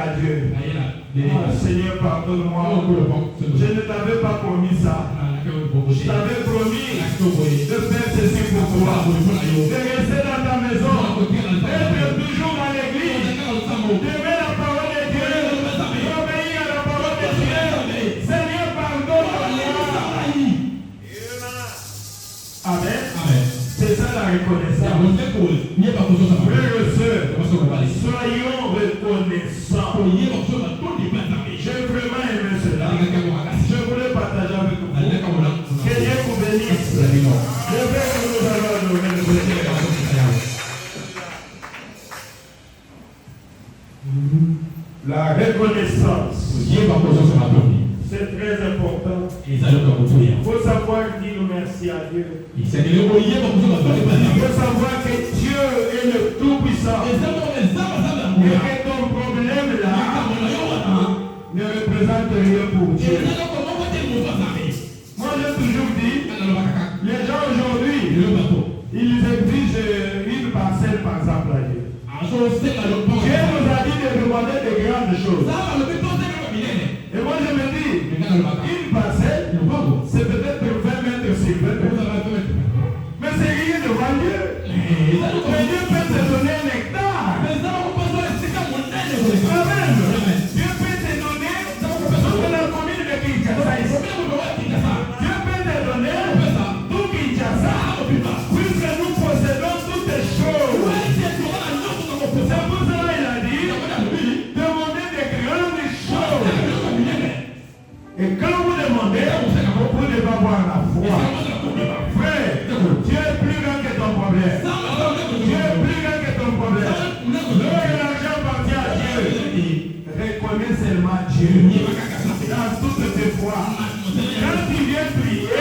à Dieu. Seigneur, pardonne-moi. Je ne t'avais pas promis ça. Je t'avais promis de faire ceci pour toi. De rester dans ta maison. D'être toujours dans l'église. D'aimer la parole de Dieu. D'obéir à la parole de Dieu. Seigneur, pardonne-moi. Amen. C'est ça la reconnaissance. Frères et sœurs, soyons reconnaissants. J'ai vraiment aimé cela. Je voulais partager avec vous. Que Dieu vous bénisse. Je vais que nous allons donner le Seigneur. La reconnaissance, c'est très important. Il faut savoir dire merci à Dieu. Il faut savoir que Dieu est le Tout-Puissant. Et que ton problème là ne représente rien pour Dieu. Moi j'ai toujours dit, les gens aujourd'hui, ils exigent une parcelle par exemple à Dieu. Dieu nous a dit de demander de grandes choses. Et moi je me dis, une parcelle, c'est peut-être 20 mètres sur 20 mètres. Mais c'est rien devant Dieu. Mais Dieu peut te donner un hectare. Amen. Dieu peut te donner toute la commune de Kinshasa. Dieu peut te donner tout Kinshasa. Puisque nous possédons toutes les choses. C'est pour cela qu'il a dit, demandez des grandes choses. Et quand vous demandez, vous ne devez pas avoir la foi. Frère, Dieu est plus grand que ton problème. Dieu est plus grand que ton problème. Lorsque l'argent appartient à Dieu, reconnais seulement Dieu. Dans toutes tes fois. Quand tu viens prier,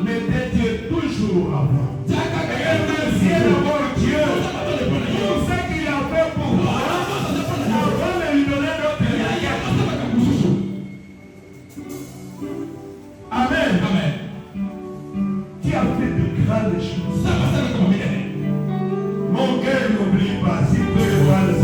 mettez Dieu toujours avant. Remerciez d'abord Dieu pour ce qu'il a fait pour toi, avant de lui donner d'autres rien. Amen. Qui a fait de grandes choses. Mon cœur n'oublie pas, s'il peut le voir de ça.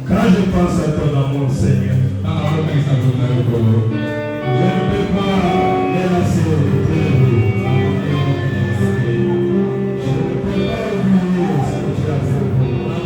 Quand je pense à ton amour, Seigneur, je ne peux pas délasser de t'aimer. Je ne peux pas oublier ce que tu as fait pour moi.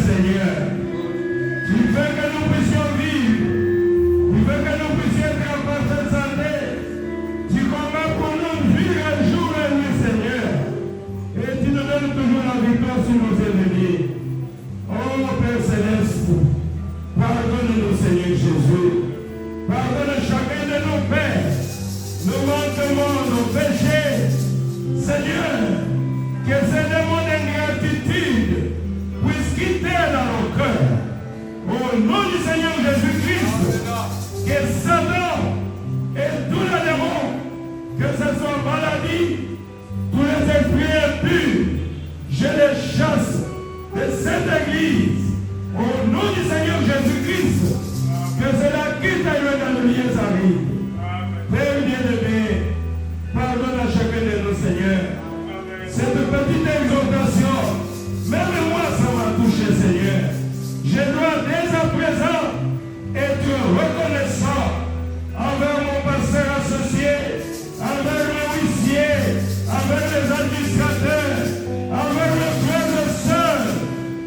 Seigneur. Il veut que nous puissions vivre. Il veut que nous puissions être en parfaite santé. Tu combats pour nous vivre un jour et nuit, Seigneur. Et tu nous donnes toujours la victoire sur nos ennemis. Oh Père Céleste, pardonne-nous, Seigneur Jésus. Pardonne chacun de nos pères, nos manquements, nos péchés. Seigneur, que ces démons d'ingratitude puissent quitter dans nos cœurs. Au nom du Seigneur Jésus-Christ, que Satan et tous les démons, que ce soit maladie, tous les esprits impurs, je les chasse de cette église. Au nom du Seigneur Jésus-Christ, que cela quitte ailleurs dans le lieu arrive. Père bien-aimé, pardonne à chacun de nos seigneurs. Cette petite exhortation, même moi ça m'a touché, Seigneur. Je dois dès à présent être reconnaissant envers mon pasteur associé, envers le huissier, envers les administrateurs, envers mes frères et sœurs,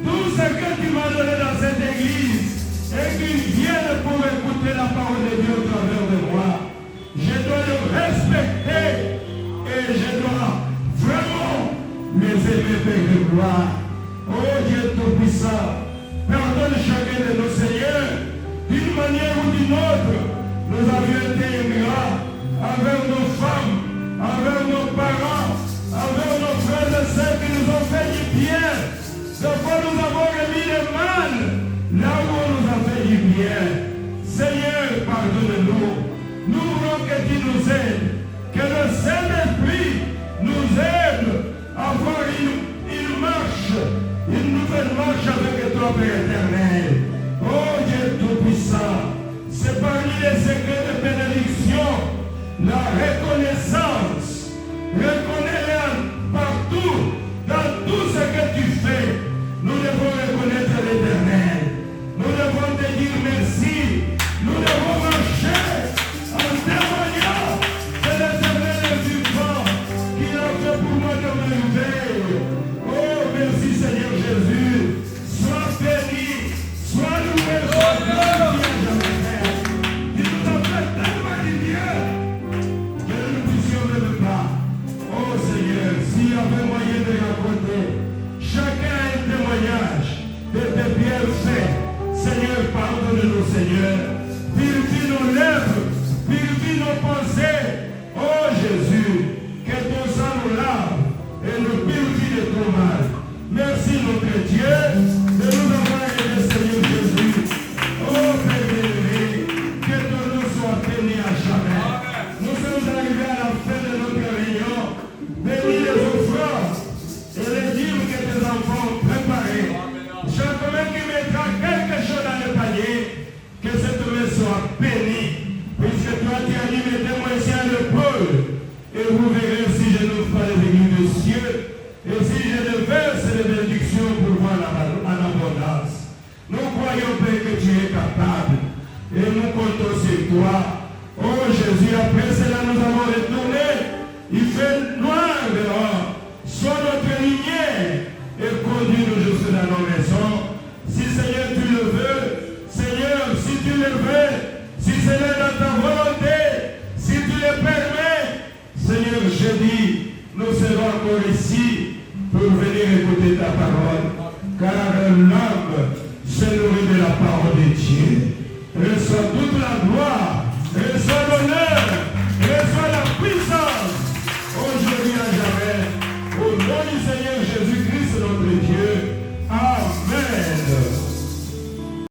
tout ce que tu m'as donné dans cette église et qu'ils viennent pour écouter la parole de Dieu au travers de moi. Je dois le respecter et je dois vraiment les aimer, Père de gloire. Oh Dieu Tout-Puissant, pardonne chacun de nos seigneurs. D'une manière ou d'une autre, nous avions été ingrats envers nos femmes, envers nos parents, envers nos frères et sœurs qui nous ont fait du bien. De quoi nous avons remis le mal là où on nous a fait du bien. Seigneur, pardonne-nous. Nous voulons que tu nous aides, que le Saint-Esprit nous aide à avoir une marche, une nouvelle marche avec toi, Père éternel. Oh Dieu Tout-Puissant, c'est parmi les secrets de bénédiction, la reconnaissance. Reconnais-la partout, dans tout ce que tu fais. Nous devons reconnaître l'Éternel. Nous devons te dire merci. Nous devons marcher en témoignant de l'Éternel vivant qu'il a fait pour moi de me lever. Oh, merci Seigneur Jésus. Sois béni, sois loué, sois glorifié à jamais, Père. Tu nous as fait tellement de bien que nous ne puissions même pas. Oh Seigneur, s'il y avait moyen de raconter, chacun a un témoignage de tes bienfaits. Seigneur, pardonne-nous, Seigneur. Purifie nos lèvres, purifie nos pensées. Oh Jésus, que ton sang nous lave et nous purifie de ton mal. Merci notre Dieu de nous avoir aidés, Seigneur Jésus. Oh Père bien-aimé, que ton nom soit béni à jamais. Nous sommes arrivés à la fin de notre réunion. Bénis les offrandes et les dîmes que tes enfants ont préparés. Chacun qui mettra quelque chose dans le panier, que cette main soit bénie. Puisque toi tu as dit, mettez-moi ici à l'épaule. Et vous verrez si je n'ouvre pas les églises des cieux. Et si je ne verse les bénédictions pour moi en abondance. Nous croyons, Père, que tu es capable. Et nous comptons sur toi. Oh Jésus, après cela nous avons retourné. Il fait noir dehors. Sois notre lumière et conduis-nous jusque dans nos maisons. Si Seigneur tu le veux, Seigneur, si tu le veux, si c'est dans ta volonté, si tu le permets, Seigneur, je dis, nous serons encore ici pour venir écouter ta parole. Car l'homme se nourrit de la parole de Dieu. Reçois toute la gloire